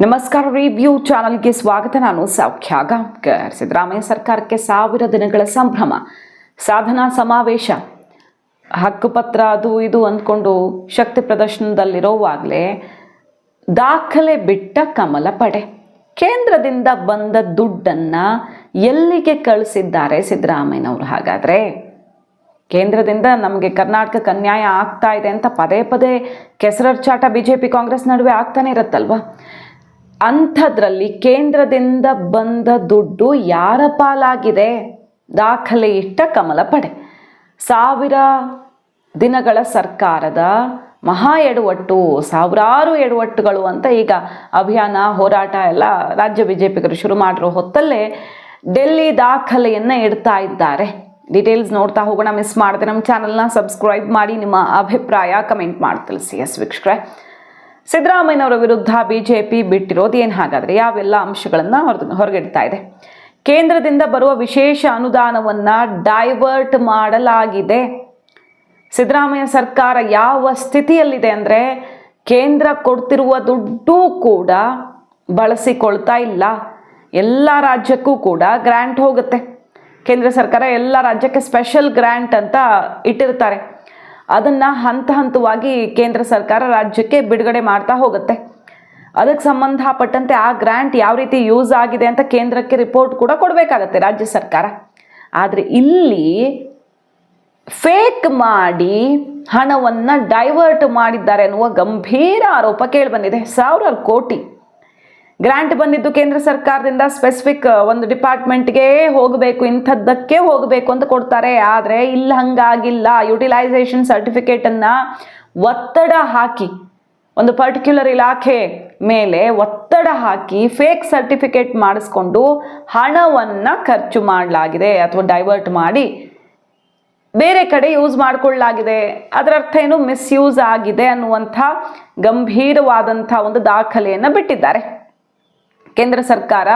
ನಮಸ್ಕಾರ. ರಿವ್ಯೂ ಚಾನಲ್ಗೆ ಸ್ವಾಗತ. ನಾನು ಸೌಖ್ಯ ಗಾಂವ್ಕರ್. ಸಿದ್ದರಾಮಯ್ಯ ಸರ್ಕಾರಕ್ಕೆ 1000 ದಿನಗಳ ಸಂಭ್ರಮ, ಸಾಧನಾ ಸಮಾವೇಶ, ಹಕ್ಕುಪತ್ರ ಅದು ಇದು ಅಂದ್ಕೊಂಡು ಶಕ್ತಿ ಪ್ರದರ್ಶನದಲ್ಲಿರೋವಾಗಲೇ ದಾಖಲೆ ಬಿಟ್ಟ ಕಮಲ ಪಡೆ. ಕೇಂದ್ರದಿಂದ ಬಂದ ದುಡ್ಡನ್ನು ಎಲ್ಲಿಗೆ ಕಳಿಸಿದ್ದಾರೆ ಸಿದ್ದರಾಮಯ್ಯನವರು? ಹಾಗಾದರೆ ಕೇಂದ್ರದಿಂದ ನಮಗೆ ಕರ್ನಾಟಕಕ್ಕೆ ಅನ್ಯಾಯ ಆಗ್ತಾ ಇದೆ ಅಂತ ಪದೇ ಪದೇ ಕೆಸರಚಾಟ BJP ಕಾಂಗ್ರೆಸ್ ನಡುವೆ ಆಗ್ತಾನೆ ಇರುತ್ತಲ್ವ. ಅಂಥದ್ರಲ್ಲಿ ಕೇಂದ್ರದಿಂದ ಬಂದ ದುಡ್ಡು ಯಾರ ಪಾಲಾಗಿದೆ? ದಾಖಲೆ ಇಟ್ಟ ಕಮಲ ಪಡೆ. 1000 ದಿನಗಳ ಸರ್ಕಾರದ ಮಹಾ ಎಡವಟ್ಟು, ಸಾವಿರಾರು ಎಡವಟ್ಟುಗಳು ಅಂತ ಈಗ ಅಭಿಯಾನ ಹೋರಾಟ ಎಲ್ಲ ರಾಜ್ಯ BJPಗರು ಶುರು ಮಾಡಿರೋ ಹೊತ್ತಲ್ಲೇ ಡೆಲ್ಲಿ ದಾಖಲೆಯನ್ನು ಇಡ್ತಾ ಇದ್ದಾರೆ. ಡೀಟೇಲ್ಸ್ ನೋಡ್ತಾ ಹೋಗೋಣ. ಮಿಸ್ ಮಾಡದೆ ನಮ್ಮ ಚಾನಲ್ನ ಸಬ್ಸ್ಕ್ರೈಬ್ ಮಾಡಿ, ನಿಮ್ಮ ಅಭಿಪ್ರಾಯ ಕಮೆಂಟ್ ಮಾಡಿ ತಿಳಿಸಿ. ವೀಕ್ಷಕರೇ, ಸಿದ್ದರಾಮಯ್ಯನವರ ವಿರುದ್ಧ BJP ಬಿಟ್ಟಿರೋದು ಏನು? ಹಾಗಾದರೆ ಯಾವೆಲ್ಲ ಅಂಶಗಳನ್ನು ಹೊರಗಿಡ್ತಾ ಇದೆ? ಕೇಂದ್ರದಿಂದ ಬರುವ ವಿಶೇಷ ಅನುದಾನವನ್ನು ಡೈವರ್ಟ್ ಮಾಡಲಾಗಿದೆ. ಸಿದ್ದರಾಮಯ್ಯ ಸರ್ಕಾರ ಯಾವ ಸ್ಥಿತಿಯಲ್ಲಿದೆ ಅಂದರೆ, ಕೇಂದ್ರ ಕೊಡ್ತಿರುವ ದುಡ್ಡು ಕೂಡ ಬಳಸಿಕೊಳ್ತಾ ಇಲ್ಲ. ಎಲ್ಲ ರಾಜ್ಯಕ್ಕೂ ಕೂಡ ಗ್ರ್ಯಾಂಟ್ ಹೋಗುತ್ತೆ. ಕೇಂದ್ರ ಸರ್ಕಾರ ಎಲ್ಲ ರಾಜ್ಯಕ್ಕೆ ಸ್ಪೆಷಲ್ ಗ್ರ್ಯಾಂಟ್ ಅಂತ ಇಟ್ಟಿರ್ತಾರೆ. ಅದನ್ನು ಹಂತ ಹಂತವಾಗಿ ಕೇಂದ್ರ ಸರ್ಕಾರ ರಾಜ್ಯಕ್ಕೆ ಬಿಡುಗಡೆ ಮಾಡ್ತಾ ಹೋಗುತ್ತೆ. ಅದಕ್ಕೆ ಸಂಬಂಧಪಟ್ಟಂತೆ ಆ ಗ್ರ್ಯಾಂಟ್ ಯಾವ ರೀತಿ ಯೂಸ್ ಆಗಿದೆ ಅಂತ ಕೇಂದ್ರಕ್ಕೆ ರಿಪೋರ್ಟ್ ಕೂಡ ಕೊಡಬೇಕಾಗತ್ತೆ ರಾಜ್ಯ ಸರ್ಕಾರ. ಆದರೆ ಇಲ್ಲಿ ಫೇಕ್ ಮಾಡಿ ಹಣವನ್ನು ಡೈವರ್ಟ್ ಮಾಡಿದ್ದಾರೆ ಅನ್ನುವ ಗಂಭೀರ ಆರೋಪ ಕೇಳಿಬಂದಿದೆ. 1000 ಕೋಟಿ ಗ್ರ್ಯಾಂಟ್ ಬಂದಿದ್ದು ಕೇಂದ್ರ ಸರ್ಕಾರದಿಂದ ಸ್ಪೆಸಿಫಿಕ್ ಒಂದು ಡಿಪಾರ್ಟ್ಮೆಂಟ್ಗೆ ಹೋಗಬೇಕು, ಇಂಥದ್ದಕ್ಕೆ ಹೋಗಬೇಕು ಅಂತ ಕೊಡ್ತಾರೆ. ಆದರೆ ಇಲ್ಲಿ ಹಂಗಾಗಿಲ್ಲ. ಯುಟಿಲೈಸೇಷನ್ ಸರ್ಟಿಫಿಕೇಟನ್ನು ಒತ್ತಡ ಹಾಕಿ, ಒಂದು ಪರ್ಟಿಕ್ಯುಲರ್ ಇಲಾಖೆ ಮೇಲೆ ಒತ್ತಡ ಹಾಕಿ ಫೇಕ್ ಸರ್ಟಿಫಿಕೇಟ್ ಮಾಡಿಸ್ಕೊಂಡು ಹಣವನ್ನು ಖರ್ಚು ಮಾಡಲಾಗಿದೆ ಅಥವಾ ಡೈವರ್ಟ್ ಮಾಡಿ ಬೇರೆ ಕಡೆ ಯೂಸ್ ಮಾಡಿಕೊಳ್ಳಲಾಗಿದೆ. ಅದರ ಅರ್ಥ ಏನು? ಮಿಸ್ಯೂಸ್ ಆಗಿದೆ ಅನ್ನುವಂಥ ಗಂಭೀರವಾದಂಥ ಒಂದು ದಾಖಲೆಯನ್ನು ಬಿಟ್ಟಿದ್ದಾರೆ. ಕೇಂದ್ರ ಸರ್ಕಾರ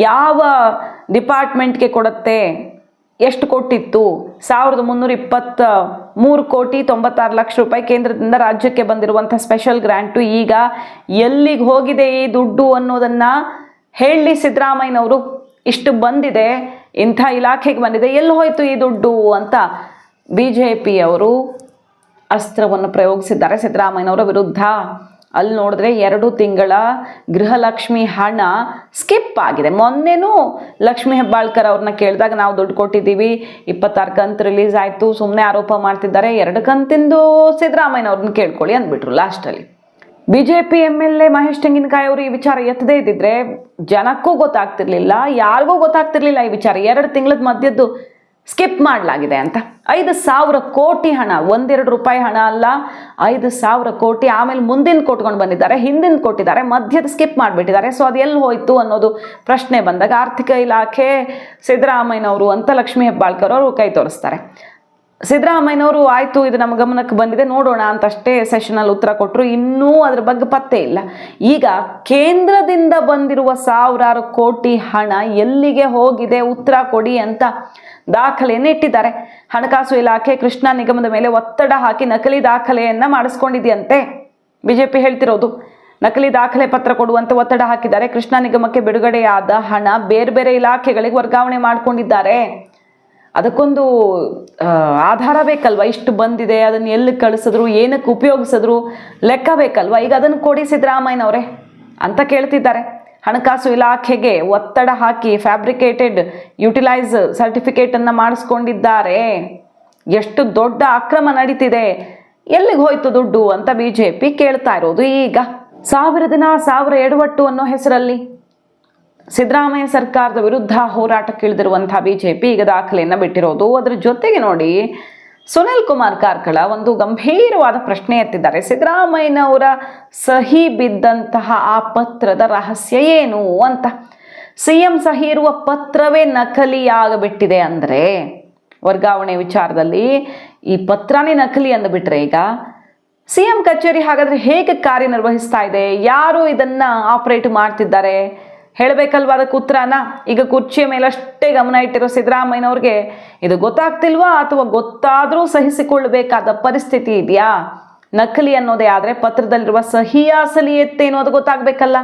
ಯಾವ ಡಿಪಾರ್ಟ್ಮೆಂಟ್ಗೆ ಕೊಡುತ್ತೆ, ಎಷ್ಟು ಕೊಟ್ಟಿತ್ತು? 1323 ಕೋಟಿ 96 ಲಕ್ಷ ರೂಪಾಯಿ ಕೇಂದ್ರದಿಂದ ರಾಜ್ಯಕ್ಕೆ ಬಂದಿರುವಂಥ ಸ್ಪೆಷಲ್ ಗ್ರ್ಯಾಂಟು ಈಗ ಎಲ್ಲಿಗೆ ಹೋಗಿದೆ ಈ ದುಡ್ಡು ಅನ್ನೋದನ್ನು ಹೇಳಿ ಸಿದ್ದರಾಮಯ್ಯನವರು. ಇಷ್ಟು ಬಂದಿದೆ, ಇಂಥ ಇಲಾಖೆಗೆ ಬಂದಿದೆ, ಎಲ್ಲಿ ಹೋಯಿತು ಈ ದುಡ್ಡು ಅಂತ BJPಯವರು ಅಸ್ತ್ರವನ್ನು ಪ್ರಯೋಗಿಸಿದ್ದಾರೆ ಸಿದ್ದರಾಮಯ್ಯನವರ ವಿರುದ್ಧ. ಅಲ್ಲಿ ನೋಡಿದ್ರೆ 2 ತಿಂಗಳ ಗೃಹಲಕ್ಷ್ಮಿ ಹಣ ಸ್ಕಿಪ್ ಆಗಿದೆ. ಮೊನ್ನೆನೂ ಲಕ್ಷ್ಮೀ ಹೆಬ್ಬಾಳ್ಕರ್ ಅವ್ರನ್ನ ಕೇಳಿದಾಗ ನಾವು ದುಡ್ಡು ಕೊಟ್ಟಿದ್ದೀವಿ, 26 ಕಂತು ರಿಲೀಸ್ ಆಯಿತು, ಸುಮ್ಮನೆ ಆರೋಪ ಮಾಡ್ತಿದ್ದಾರೆ, 2 ಕಂತಿಂದು ಸಿದ್ದರಾಮಯ್ಯನವ್ರನ್ನ ಕೇಳ್ಕೊಳ್ಳಿ ಅಂದ್ಬಿಟ್ರು ಲಾಸ್ಟಲ್ಲಿ. BJP MLA ಮಹೇಶ್ ತೆಂಗಿನಕಾಯಿ ಅವರು ಈ ವಿಚಾರ ಎತ್ತದೇ ಇದ್ದಿದ್ರೆ ಜನಕ್ಕೂ ಗೊತ್ತಾಗ್ತಿರ್ಲಿಲ್ಲ, ಯಾರಿಗೂ ಗೊತ್ತಾಗ್ತಿರ್ಲಿಲ್ಲ ಈ ವಿಚಾರ. 2 ತಿಂಗಳದ ಮಧ್ಯದ್ದು ಸ್ಕಿಪ್ ಮಾಡಲಾಗಿದೆ ಅಂತ. 5,000 ಕೋಟಿ ಹಣ, 1-2 ರೂಪಾಯಿ ಹಣ ಅಲ್ಲ, 5,000 ಕೋಟಿ. ಆಮೇಲೆ ಮುಂದಿನ ಕೊಟ್ಕೊಂಡು ಬಂದಿದ್ದಾರೆ, ಹಿಂದಿನ ಕೊಟ್ಟಿದ್ದಾರೆ, ಮಧ್ಯದ ಸ್ಕಿಪ್ ಮಾಡಿಬಿಟ್ಟಿದ್ದಾರೆ. ಸೊ ಅದು ಎಲ್ಲಿ ಹೋಯ್ತು ಅನ್ನೋದು ಪ್ರಶ್ನೆ ಬಂದಾಗ ಆರ್ಥಿಕ ಇಲಾಖೆ ಸಿದ್ದರಾಮಯ್ಯನವರು ಅಂತ ಲಕ್ಷ್ಮೀ ಹೆಬ್ಬಾಳ್ಕರ್ ಅವರು ಕೈ ತೋರಿಸ್ತಾರೆ. ಸಿದ್ದರಾಮಯ್ಯನವರು ಆಯಿತು, ಇದು ನಮ್ಮ ಗಮನಕ್ಕೆ ಬಂದಿದೆ, ನೋಡೋಣ ಅಂತಷ್ಟೇ ಸೆಷನಲ್ಲಿ ಉತ್ತರ ಕೊಟ್ಟರು. ಇನ್ನೂ ಅದ್ರ ಬಗ್ಗೆ ಪತ್ತೆ ಇಲ್ಲ. ಈಗ ಕೇಂದ್ರದಿಂದ ಬಂದಿರುವ 1000 ಕೋಟಿ ಹಣ ಎಲ್ಲಿಗೆ ಹೋಗಿದೆ, ಉತ್ತರ ಕೊಡಿ ಅಂತ ದಾಖಲೆಯನ್ನು ಇಟ್ಟಿದ್ದಾರೆ. ಹಣಕಾಸು ಇಲಾಖೆ ಕೃಷ್ಣಾ ನಿಗಮದ ಮೇಲೆ ಒತ್ತಡ ಹಾಕಿ ನಕಲಿ ದಾಖಲೆಯನ್ನು ಮಾಡಿಸ್ಕೊಂಡಿದೆಯಂತೆ. BJP ಹೇಳ್ತಿರೋದು ನಕಲಿ ದಾಖಲೆ ಪತ್ರ ಕೊಡುವಂತೆ ಒತ್ತಡ ಹಾಕಿದ್ದಾರೆ. ಕೃಷ್ಣಾ ನಿಗಮಕ್ಕೆ ಬಿಡುಗಡೆಯಾದ ಹಣ ಬೇರೆ ಬೇರೆ ಇಲಾಖೆಗಳಿಗೆ ವರ್ಗಾವಣೆ ಮಾಡಿಕೊಂಡಿದ್ದಾರೆ. ಅದಕ್ಕೊಂದು ಆಧಾರ ಬೇಕಲ್ವ, ಇಷ್ಟು ಬಂದಿದೆ, ಅದನ್ನು ಎಲ್ಲಿ ಕಳಿಸಿದ್ರು, ಏನಕ್ಕೆ ಉಪಯೋಗಿಸಿದ್ರು, ಲೆಕ್ಕ ಬೇಕಲ್ವ. ಈಗ ಅದನ್ನು ಕೊಡಿ ಸಿದ್ದರಾಮಯ್ಯನವರೇ ಅಂತ ಕೇಳ್ತಿದ್ದಾರೆ. ಹಣಕಾಸು ಇಲಾಖೆಗೆ ಒತ್ತಡ ಹಾಕಿ ಫ್ಯಾಬ್ರಿಕೇಟೆಡ್ ಯುಟಿಲೈಸ್ ಸರ್ಟಿಫಿಕೇಟನ್ನು ಮಾಡಿಸ್ಕೊಂಡಿದ್ದಾರೆ. ಎಷ್ಟು ದೊಡ್ಡ ಅಕ್ರಮ ನಡೀತಿದೆ, ಎಲ್ಲಿಗೆ ಹೋಯ್ತು ದುಡ್ಡು ಅಂತ BJP ಕೇಳ್ತಾ ಇರೋದು. ಈಗ 1000 ದಿನ 1000 ಎಡವಟ್ಟು ಅನ್ನೋ ಹೆಸರಲ್ಲಿ ಸಿದ್ದರಾಮಯ್ಯ ಸರ್ಕಾರದ ವಿರುದ್ಧ ಹೋರಾಟಕ್ಕಿಳಿದಿರುವಂಥ BJP ಈಗ ದಾಖಲೆಯನ್ನು ಬಿಟ್ಟಿರೋದು. ಅದರ ಜೊತೆಗೆ ನೋಡಿ, ಸುನಿಲ್ ಕುಮಾರ್ ಕಾರ್ಕಳ ಒಂದು ಗಂಭೀರವಾದ ಪ್ರಶ್ನೆ ಎತ್ತಿದ್ದಾರೆ. ಸಿದ್ದರಾಮಯ್ಯನವರ ಸಹಿ ಬಿದ್ದಂತಹ ಆ ಪತ್ರದ ರಹಸ್ಯ ಏನು ಅಂತ. CM ಸಹಿ ಇರುವ ಪತ್ರವೇ ನಕಲಿಯಾಗಿಬಿಟ್ಟಿದೆ ಅಂದರೆ, ವರ್ಗಾವಣೆ ವಿಚಾರದಲ್ಲಿ ಈ ಪತ್ರನೇ ನಕಲಿ ಅಂದುಬಿಟ್ರೆ ಈಗ CM ಕಚೇರಿ ಹಾಗಾದರೆ ಹೇಗೆ ಕಾರ್ಯನಿರ್ವಹಿಸ್ತಾ ಇದೆ, ಯಾರು ಇದನ್ನು ಆಪರೇಟ್ ಮಾಡ್ತಿದ್ದಾರೆ ಹೇಳಬೇಕಲ್ವ ಅದಕ್ಕೆ ಉತ್ತರನ. ಈಗ ಕುರ್ಚಿಯ ಮೇಲಷ್ಟೇ ಗಮನ ಇಟ್ಟಿರೋ ಸಿದ್ದರಾಮಯ್ಯನವ್ರಿಗೆ ಇದು ಗೊತ್ತಾಗ್ತಿಲ್ವಾ ಅಥವಾ ಗೊತ್ತಾದರೂ ಸಹಿಸಿಕೊಳ್ಳಬೇಕಾದ ಪರಿಸ್ಥಿತಿ ಇದೆಯಾ? ನಕಲಿ ಅನ್ನೋದೇ ಆದರೆ ಪತ್ರದಲ್ಲಿರುವ ಸಹಿ ಅಸಲಿ ಎತ್ತೇನು ಅದು ಗೊತ್ತಾಗಬೇಕಲ್ಲ.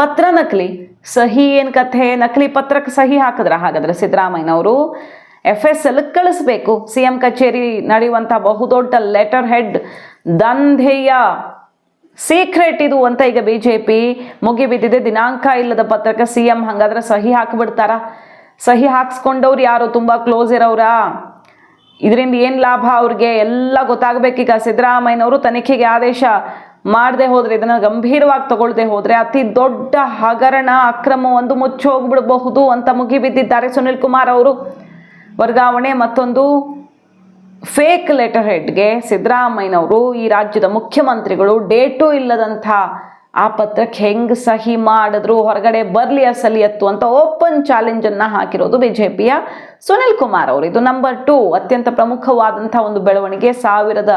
ಪತ್ರ ನಕಲಿ, ಸಹಿ ಏನು ಕಥೆ? ನಕಲಿ ಪತ್ರಕ್ಕೆ ಸಹಿ ಹಾಕಿದ್ರ ಹಾಗಾದ್ರೆ ಸಿದ್ದರಾಮಯ್ಯನವರು? FSL ಕಳಿಸ್ಬೇಕು. CM ಕಚೇರಿ ನಡೆಯುವಂಥ ಬಹುದೊಡ್ಡ ಲೆಟರ್ ಹೆಡ್ ದಂಧೆಯ ಸೀಕ್ರೆಟ್ ಇದು ಅಂತ ಈಗ BJP ಮುಗಿಬಿದ್ದಿದೆ. ದಿನಾಂಕ ಇಲ್ಲದ ಪತ್ರಕ್ಕೆ CM ಹಂಗಾದ್ರೆ ಸಹಿ ಹಾಕಿಬಿಡ್ತಾರ? ಸಹಿ ಹಾಕ್ಸ್ಕೊಂಡವ್ರು ಯಾರು? ತುಂಬ ಕ್ಲೋಸ್ ಇರೋರಾ? ಇದರಿಂದ ಏನು ಲಾಭ ಅವ್ರಿಗೆ? ಎಲ್ಲ ಗೊತ್ತಾಗಬೇಕೀಗ. ಸಿದ್ದರಾಮಯ್ಯನವರು ತನಿಖೆಗೆ ಆದೇಶ ಮಾಡದೆ ಹೋದರೆ, ಇದನ್ನು ಗಂಭೀರವಾಗಿ ತಗೊಳ್ಳದೆ ಹೋದರೆ ಅತಿ ದೊಡ್ಡ ಹಗರಣ ಅಕ್ರಮವೊಂದು ಮುಚ್ಚಿ ಹೋಗ್ಬಿಡಬಹುದು ಅಂತ ಮುಗಿಬಿದ್ದಿದ್ದಾರೆ ಸುನಿಲ್ ಕುಮಾರ್ ಅವರು. ವರ್ಗಾವಣೆ ಮತ್ತೊಂದು ಫೇಕ್ ಲೆಟರ್ ಹೆಡ್ಗೆ ಸಿದ್ದರಾಮಯ್ಯನವರು ಈ ರಾಜ್ಯದ ಮುಖ್ಯಮಂತ್ರಿಗಳು ಡೇಟು ಇಲ್ಲದಂಥ ಆ ಪತ್ರಕ್ಕೆ ಹೆಂಗೆ ಸಹಿ ಮಾಡಿದ್ರು, ಹೊರಗಡೆ ಬರಲಿ ಅಸಲಿಯತ್ತು ಅಂತ ಓಪನ್ ಚಾಲೆಂಜನ್ನು ಹಾಕಿರೋದು BJPಯ ಸುನಿಲ್ ಕುಮಾರ್ ಅವರು. ಇದು ನಂಬರ್ 2 ಅತ್ಯಂತ ಪ್ರಮುಖವಾದಂಥ ಒಂದು ಬೆಳವಣಿಗೆ. ಸಾವಿರದ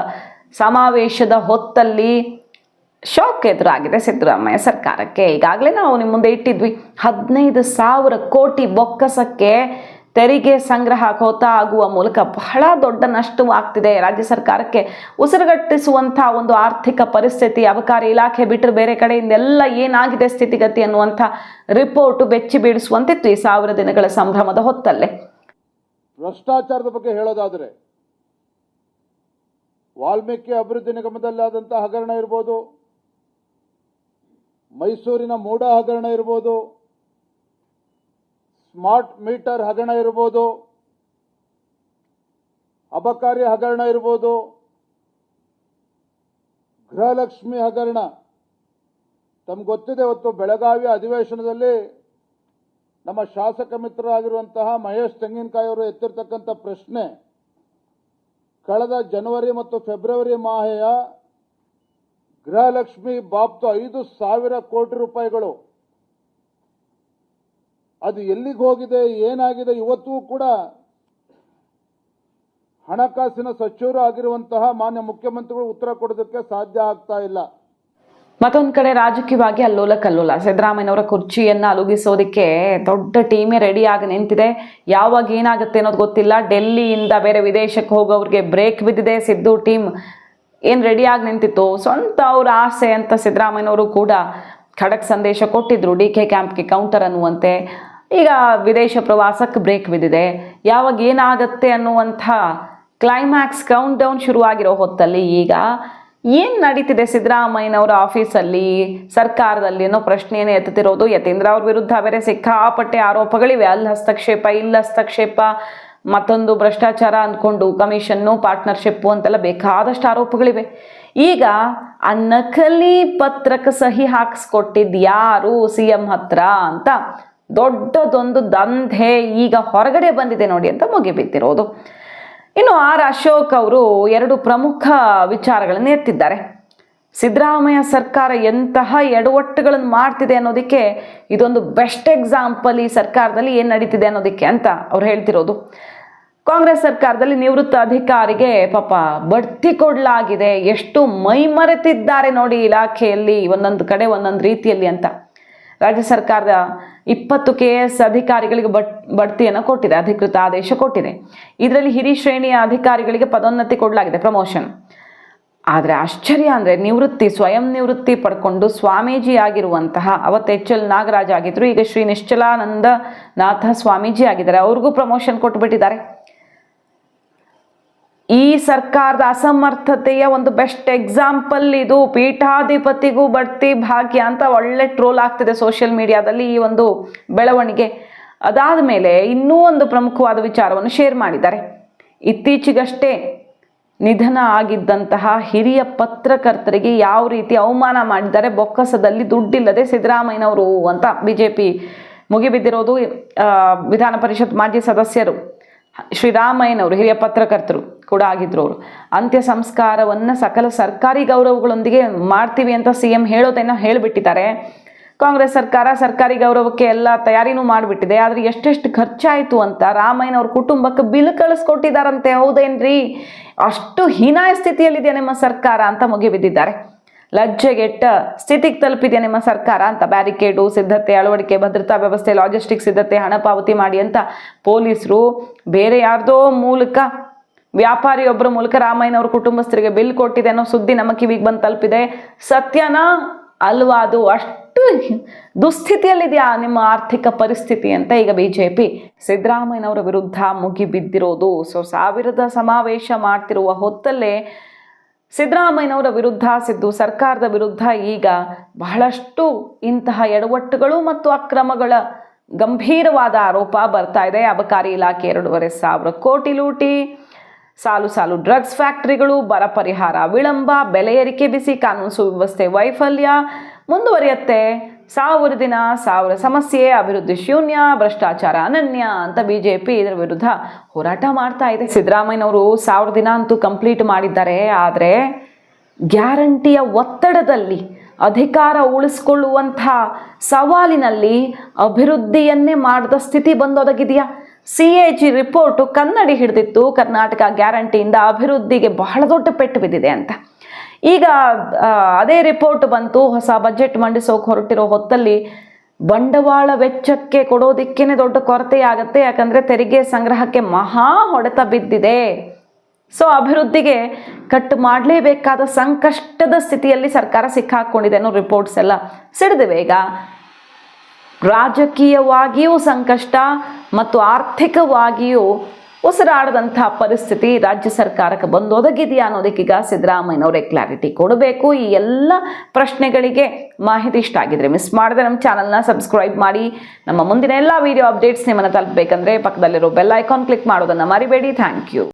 ಸಮಾವೇಶದ ಹೊತ್ತಲ್ಲಿ ಶಾಕ್ ಎದುರಾಗಿದೆ ಸಿದ್ದರಾಮಯ್ಯ ಸರ್ಕಾರಕ್ಕೆ. ಈಗಾಗಲೇ ನಾವು ನಿಮ್ಮ ಮುಂದೆ ಇಟ್ಟಿದ್ವಿ, 15,000 ಕೋಟಿ ಬೊಕ್ಕಸಕ್ಕೆ ತೆರಿಗೆ ಸಂಗ್ರಹ ಕೋತಾ ಆಗುವ ಮೂಲಕ ಬಹಳ ದೊಡ್ಡ ನಷ್ಟವಾಗ್ತಿದೆ ರಾಜ್ಯ ಸರ್ಕಾರಕ್ಕೆ. ಉಸಿರುಗಟ್ಟಿಸುವಂಥ ಒಂದು ಆರ್ಥಿಕ ಪರಿಸ್ಥಿತಿ, ಅಬಕಾರಿ ಇಲಾಖೆ ಬಿಟ್ಟರೆ ಬೇರೆ ಕಡೆಯಿಂದೆಲ್ಲ ಏನಾಗಿದೆ ಸ್ಥಿತಿಗತಿ ಅನ್ನುವಂಥ ರಿಪೋರ್ಟು ಬೆಚ್ಚಿ ಬೀಳಿಸುವಂತಿತ್ತು ಈ 1000 ದಿನಗಳ ಸಂಭ್ರಮದ ಹೊತ್ತಲ್ಲೇ. ಭ್ರಷ್ಟಾಚಾರದ ಬಗ್ಗೆ ಹೇಳೋದಾದರೆ ವಾಲ್ಮೀಕಿ ಅಭಿವೃದ್ಧಿ ನಿಗಮದಲ್ಲಿ ಆದಂಥ ಹಗರಣ ಇರ್ಬೋದು, ಮೈಸೂರಿನ ಮೂಡ ಹಗರಣ ಇರ್ಬೋದು, ಸ್ಮಾರ್ಟ್ ಮೀಟರ್ ಹಗರಣ ಇರ್ಬೋದು, ಅಬಕಾರಿ ಹಗರಣ ಇರ್ಬೋದು, ಗೃಹಲಕ್ಷ್ಮಿ ಹಗರಣ. ತಮ್ಗೆ ಗೊತ್ತಿದೆ, ಇವತ್ತು ಬೆಳಗಾವಿ ಅಧಿವೇಶನದಲ್ಲಿ ನಮ್ಮ ಶಾಸಕ ಮಿತ್ರರಾಗಿರುವಂತಹ ಮಹೇಶ್ ತೆಂಗಿನಕಾಯಿ ಅವರು ಎತ್ತಿರ್ತಕ್ಕಂಥ ಪ್ರಶ್ನೆ, ಕಳೆದ ಜನವರಿ ಮತ್ತು ಫೆಬ್ರವರಿ ಮಾಹೆಯ ಗೃಹಲಕ್ಷ್ಮಿ ಬಾಬ್ತು 5,000 ಕೋಟಿ ರೂಪಾಯಿಗಳು ಅದು ಎಲ್ಲಿಗೆ ಹೋಗಿದೆ, ಏನಾಗಿದೆ? ಇವತ್ತೂ ಕೂಡ ಹಣಕಾಸಿನ ಸಚಿವರು ಆಗಿರುವಂತಹ ಮಾನ್ಯ ಮುಖ್ಯಮಂತ್ರಿಗಳು ಉತ್ತರ ಕೊಡೋದಕ್ಕೆ ಸಾಧ್ಯ ಆಗ್ತಾ ಇಲ್ಲ. ಮತ್ತೊಂದು ಕಡೆ ರಾಜಕೀಯವಾಗಿ ಅಲ್ಲೋಲ ಕಲ್ಲೋಲ. ಸಿದ್ದರಾಮಯ್ಯನವರ ಕುರ್ಚಿಯನ್ನು ಅಲುಗಿಸೋದಕ್ಕೆ ದೊಡ್ಡ ಟೀಮೇ ರೆಡಿಯಾಗಿ ನಿಂತಿದೆ. ಯಾವಾಗ ಏನಾಗುತ್ತೆ ಅನ್ನೋದು ಗೊತ್ತಿಲ್ಲ. ಡೆಲ್ಲಿಯಿಂದ ಬೇರೆ ವಿದೇಶಕ್ಕೆ ಹೋಗೋರಿಗೆ ಬ್ರೇಕ್ ಬಿದ್ದಿದೆ. ಸಿದ್ದು ಟೀಮ್ ಏನು ರೆಡಿಯಾಗಿ ನಿಂತಿತ್ತು, ಸ್ವಂತ ಅವ್ರ ಆಸೆ ಅಂತ ಸಿದ್ದರಾಮಯ್ಯನವರು ಕೂಡ ಖಡಕ್ ಸಂದೇಶ ಕೊಟ್ಟಿದ್ರು, DK ಕ್ಯಾಂಪ್ಗೆ ಕೌಂಟರ್ ಅನ್ನುವಂತೆ. ಈಗ ವಿದೇಶ ಪ್ರವಾಸಕ್ಕೆ ಬ್ರೇಕ್ ಬಿದ್ದಿದೆ. ಯಾವಾಗ ಏನಾಗುತ್ತೆ ಅನ್ನುವಂಥ ಕ್ಲೈಮ್ಯಾಕ್ಸ್ ಕೌಂಟ್ ಡೌನ್ ಶುರುವಾಗಿರೋ ಹೊತ್ತಲ್ಲಿ ಈಗ ಏನು ನಡೀತಿದೆ ಸಿದ್ದರಾಮಯ್ಯನವರ ಆಫೀಸಲ್ಲಿ, ಸರ್ಕಾರದಲ್ಲಿ ಅನ್ನೋ ಪ್ರಶ್ನೆಯೇ ಎತ್ತುತ್ತಿರೋದು. ಯತೀಂದ್ರ ಅವ್ರ ವಿರುದ್ಧ ಬೇರೆ ಸಿಕ್ಕಾಪಟ್ಟೆ ಆರೋಪಗಳಿವೆ. ಅಲ್ಲಿ ಹಸ್ತಕ್ಷೇಪ, ಇಲ್ಲಿ ಹಸ್ತಕ್ಷೇಪ, ಮತ್ತೊಂದು ಭ್ರಷ್ಟಾಚಾರ ಅಂದ್ಕೊಂಡು ಕಮಿಷನ್ನು, ಪಾರ್ಟ್ನರ್ಶಿಪ್ಪು ಅಂತೆಲ್ಲ ಬೇಕಾದಷ್ಟು ಆರೋಪಗಳಿವೆ. ಈಗ ಆ ನಕಲಿ ಪತ್ರಕ್ಕೆ ಸಹಿ ಹಾಕಿಸ್ಕೊಟ್ಟಿದ್ದು ಯಾರು CM ಹತ್ರ ಅಂತ ದೊಡ್ಡದೊಂದು ದಂಧೆ ಈಗ ಹೊರಗಡೆ ಬಂದಿದೆ ನೋಡಿ ಅಂತ ಮುಗಿಬಿದ್ದಿರೋದು. ಇನ್ನು ಅಶೋಕ್ ಅವರು 2 ಪ್ರಮುಖ ವಿಚಾರಗಳನ್ನು ಎತ್ತಿದ್ದಾರೆ. ಸಿದ್ದರಾಮಯ್ಯ ಸರ್ಕಾರ ಎಂತಹ ಎಡವಟ್ಟುಗಳನ್ನು ಮಾಡ್ತಿದೆ ಅನ್ನೋದಕ್ಕೆ ಇದೊಂದು ಬೆಸ್ಟ್ ಎಕ್ಸಾಂಪಲ್. ಈ ಸರ್ಕಾರದಲ್ಲಿ ಏನು ನಡೀತಿದೆ ಅನ್ನೋದಕ್ಕೆ ಅಂತ ಅವ್ರು ಹೇಳ್ತಿರೋದು. ಕಾಂಗ್ರೆಸ್ ಸರ್ಕಾರದಲ್ಲಿ ನಿವೃತ್ತ ಅಧಿಕಾರಿಗೆ ಪಾಪ ಬಡ್ತಿ ಕೊಡಲಾಗಿದೆ. ಎಷ್ಟು ಮೈಮರೆತಿದ್ದಾರೆ ನೋಡಿ ಇಲಾಖೆಯಲ್ಲಿ, ಒಂದೊಂದು ಕಡೆ ಒಂದೊಂದು ರೀತಿಯಲ್ಲಿ ಅಂತ. ರಾಜ್ಯ ಸರ್ಕಾರದ 20 KS ಅಧಿಕಾರಿಗಳಿಗೆ ಬಡ್ತಿಯನ್ನು ಕೊಟ್ಟಿದೆ, ಅಧಿಕೃತ ಆದೇಶ ಕೊಟ್ಟಿದೆ. ಇದರಲ್ಲಿ ಹಿರಿಯ ಶ್ರೇಣಿಯ ಅಧಿಕಾರಿಗಳಿಗೆ ಪದೋನ್ನತಿ ಕೊಡಲಾಗಿದೆ, ಪ್ರಮೋಷನ್. ಆದರೆ ಆಶ್ಚರ್ಯ ಅಂದರೆ ಸ್ವಯಂ ನಿವೃತ್ತಿ ಪಡ್ಕೊಂಡು ಸ್ವಾಮೀಜಿ ಆಗಿರುವಂತಹ, ಅವತ್ತು HL ನಾಗರಾಜ್ ಆಗಿದ್ರು, ಈಗ ಶ್ರೀ ನಿಶ್ಚಲಾನಂದನಾಥ ಸ್ವಾಮೀಜಿ ಆಗಿದ್ದಾರೆ. ಅವ್ರಿಗೂ ಪ್ರಮೋಷನ್ ಕೊಟ್ಟುಬಿಟ್ಟಿದ್ದಾರೆ. ಈ ಸರ್ಕಾರದ ಅಸಮರ್ಥತೆಯ ಒಂದು ಬೆಸ್ಟ್ ಎಕ್ಸಾಂಪಲ್ ಇದು. ಪೀಠಾಧಿಪತಿಗೂ ಬಡ್ತಿ ಭಾಗ್ಯ ಅಂತ ಒಳ್ಳೆ ಟ್ರೋಲ್ ಆಗ್ತಿದೆ ಸೋಷಿಯಲ್ ಮೀಡಿಯಾದಲ್ಲಿ ಈ ಒಂದು ಬೆಳವಣಿಗೆ. ಅದಾದ ಮೇಲೆ ಇನ್ನೂ ಒಂದು ಪ್ರಮುಖವಾದ ವಿಚಾರವನ್ನು ಶೇರ್ ಮಾಡಿದ್ದಾರೆ. ಇತ್ತೀಚೆಗಷ್ಟೇ ನಿಧನ ಆಗಿದ್ದಂತಹ ಹಿರಿಯ ಪತ್ರಕರ್ತರಿಗೆ ಯಾವ ರೀತಿ ಅವಮಾನ ಮಾಡಿದ್ದಾರೆ, ಬೊಕ್ಕಸದಲ್ಲಿ ದುಡ್ಡಿಲ್ಲದೆ ಸಿದ್ದರಾಮಯ್ಯನವರು ಅಂತ BJP ಮುಗಿಬಿದ್ದಿರೋದು. ವಿಧಾನ ಪರಿಷತ್ ಮಾಜಿ ಸದಸ್ಯರು ಶ್ರೀರಾಮಯ್ಯನವರು ಹಿರಿಯ ಪತ್ರಕರ್ತರು ಕೂಡ ಆಗಿದ್ರು. ಅವರು ಅಂತ್ಯ ಸಂಸ್ಕಾರವನ್ನು ಸಕಲ ಸರ್ಕಾರಿ ಗೌರವಗಳೊಂದಿಗೆ ಮಾಡ್ತೀವಿ ಅಂತ CM ಹೇಳೋದನ್ನು ಹೇಳಿಬಿಟ್ಟಿದ್ದಾರೆ. ಕಾಂಗ್ರೆಸ್ ಸರ್ಕಾರ ಸರ್ಕಾರಿ ಗೌರವಕ್ಕೆ ಎಲ್ಲ ತಯಾರಿನೂ ಮಾಡಿಬಿಟ್ಟಿದೆ. ಆದರೆ ಎಷ್ಟೆಷ್ಟು ಖರ್ಚಾಯಿತು ಅಂತ ರಾಮಯ್ಯನವ್ರ ಕುಟುಂಬಕ್ಕೆ ಬಿಲ್ ಕಳಿಸ್ಕೊಟ್ಟಿದ್ದಾರಂತೆ. ಹೌದೇನ್ರಿ? ಅಷ್ಟು ಹೀನಾಯ ಸ್ಥಿತಿಯಲ್ಲಿದೆ ನಿಮ್ಮ ಸರ್ಕಾರ ಅಂತ ಮುಗಿಬಿದ್ದಿದ್ದಾರೆ. ಲಜ್ಜೆಗೆಟ್ಟ ಸ್ಥಿತಿಗೆ ತಲುಪಿದೆ ನಿಮ್ಮ ಸರ್ಕಾರ ಅಂತ. ಬ್ಯಾರಿಕೇಡು ಸಿದ್ಧತೆ, ಅಳವಡಿಕೆ, ಭದ್ರತಾ ವ್ಯವಸ್ಥೆ, ಲಾಜಿಸ್ಟಿಕ್ ಸಿದ್ಧತೆ, ಹಣ ಪಾವತಿ ಮಾಡಿ ಅಂತ ಪೊಲೀಸರು ಬೇರೆ ಯಾರ್ದೋ ಮೂಲಕ ವ್ಯಾಪಾರಿಯೊಬ್ಬರ ಮೂಲಕ ರಾಮಯ್ಯನವ್ರ ಕುಟುಂಬಸ್ಥರಿಗೆ ಬಿಲ್ ಕೊಟ್ಟಿದೆ ಅನ್ನೋ ಸುದ್ದಿ ನಮ್ಮ ಕಿವಿಗೆ ಬಂದು ತಲುಪಿದೆ. ಸತ್ಯನಾ ಅಲ್ವಾ? ಅದು ಅಷ್ಟು ದುಸ್ಥಿತಿಯಲ್ಲಿದೆಯಾ ನಿಮ್ಮ ಆರ್ಥಿಕ ಪರಿಸ್ಥಿತಿ ಅಂತ ಈಗ ಬಿಜೆಪಿ ಸಿದ್ದರಾಮಯ್ಯನವರ ವಿರುದ್ಧ ಮುಗಿಬಿದ್ದಿರೋದು. ಸೊ ಸಾವಿರದ ಸಮಾವೇಶ ಮಾಡ್ತಿರುವ ಹೊತ್ತಲ್ಲೇ ಸಿದ್ದರಾಮಯ್ಯನವರ ವಿರುದ್ಧ, ಸಿದ್ದು ಸರ್ಕಾರದ ವಿರುದ್ಧ ಈಗ ಬಹಳಷ್ಟು ಇಂತಹ ಎಡವಟ್ಟುಗಳು ಮತ್ತು ಅಕ್ರಮಗಳ ಗಂಭೀರವಾದ ಆರೋಪ ಬರ್ತಾ ಇದೆ. ಅಬಕಾರಿ ಇಲಾಖೆ 2,500 ಕೋಟಿ ಲೂಟಿ, ಸಾಲು ಡ್ರಗ್ಸ್ ಫ್ಯಾಕ್ಟರಿಗಳು, ಬರ ಪರಿಹಾರ ವಿಳಂಬ, ಬೆಲೆ ಏರಿಕೆ ಬಿಸಿ, ಕಾನೂನು ಸುವ್ಯವಸ್ಥೆ ವೈಫಲ್ಯ ಮುಂದುವರಿಯುತ್ತೆ. 1000 ದಿನ 1000 ಸಮಸ್ಯೆ, ಅಭಿವೃದ್ಧಿ ಶೂನ್ಯ, ಭ್ರಷ್ಟಾಚಾರ ಅನನ್ಯ ಅಂತ ಬಿಜೆಪಿ ಇದರ ವಿರುದ್ಧ ಹೋರಾಟ ಮಾಡ್ತಾ ಇದೆ. ಸಿದ್ದರಾಮಯ್ಯನವರು 1000 ದಿನ ಅಂತೂ ಕಂಪ್ಲೀಟ್ ಮಾಡಿದ್ದಾರೆ. ಆದರೆ ಗ್ಯಾರಂಟಿಯ ಒತ್ತಡದಲ್ಲಿ ಅಧಿಕಾರ ಉಳಿಸ್ಕೊಳ್ಳುವಂಥ ಸವಾಲಿನಲ್ಲಿ ಅಭಿವೃದ್ಧಿಯನ್ನೇ ಮಾಡದ ಸ್ಥಿತಿ ಬಂದೊದಗಿದೆಯಾ? CAG ರಿಪೋರ್ಟು ಕನ್ನಡಿ ಹಿಡಿದಿತ್ತು. ಕರ್ನಾಟಕ ಗ್ಯಾರಂಟಿಯಿಂದ ಅಭಿವೃದ್ಧಿಗೆ ಬಹಳ ದೊಡ್ಡ ಪೆಟ್ಟು ಬಿದ್ದಿದೆ ಅಂತ. ಈಗ ಅದೇ ರಿಪೋರ್ಟ್ ಬಂತು. ಹೊಸ ಬಜೆಟ್ ಮಂಡಿಸೋಕೆ ಹೊರಟಿರೋ ಹೊತ್ತಲ್ಲಿ ಬಂಡವಾಳ ವೆಚ್ಚಕ್ಕೆ ಕೊಡೋದಿಕ್ಕೇನೆ ದೊಡ್ಡ ಕೊರತೆ ಆಗುತ್ತೆ. ಯಾಕಂದರೆ ತೆರಿಗೆ ಸಂಗ್ರಹಕ್ಕೆ ಮಹಾ ಹೊಡೆತ ಬಿದ್ದಿದೆ. ಸೊ ಅಭಿವೃದ್ಧಿಗೆ ಕಟ್ ಮಾಡಲೇಬೇಕಾದ ಸಂಕಷ್ಟದ ಸ್ಥಿತಿಯಲ್ಲಿ ಸರ್ಕಾರ ಸಿಕ್ಕಾಕೊಂಡಿದೆ ಅನ್ನೋ ರಿಪೋರ್ಟ್ಸ್ ಎಲ್ಲ ಸಿಡಿದಿವೆ. ಈಗ ರಾಜಕೀಯವಾಗಿಯೂ ಸಂಕಷ್ಟ ಮತ್ತು ಆರ್ಥಿಕವಾಗಿಯೂ ಉಸಿರಾಡದಂಥ ಪರಿಸ್ಥಿತಿ ರಾಜ್ಯ ಸರ್ಕಾರಕ್ಕೆ ಬಂದೊದಗಿದೆಯಾ ಅನ್ನೋದಕ್ಕೀಗ ಸಿದ್ದರಾಮಯ್ಯನವರೇ ಕ್ಲಾರಿಟಿ ಕೊಡಬೇಕು. ಈ ಎಲ್ಲ ಪ್ರಶ್ನೆಗಳಿಗೆ ಮಾಹಿತಿ ಇಷ್ಟ ಆಗಿದ್ರೆ ಮಿಸ್ ಮಾಡದೆ ನಮ್ಮ ಚಾನಲ್ನ ಸಬ್ಸ್ಕ್ರೈಬ್ ಮಾಡಿ. ನಮ್ಮ ಮುಂದಿನ ಎಲ್ಲ ವಿಡಿಯೋ ಅಪ್ಡೇಟ್ಸ್ ನಿಮ್ಮನ್ನು ತಲುಪಬೇಕಂದ್ರೆ ಪಕ್ಕದಲ್ಲಿರೋ ಬೆಲ್ ಐಕಾನ್ ಕ್ಲಿಕ್ ಮಾಡೋದನ್ನು ಮರಿಬೇಡಿ. Thank you.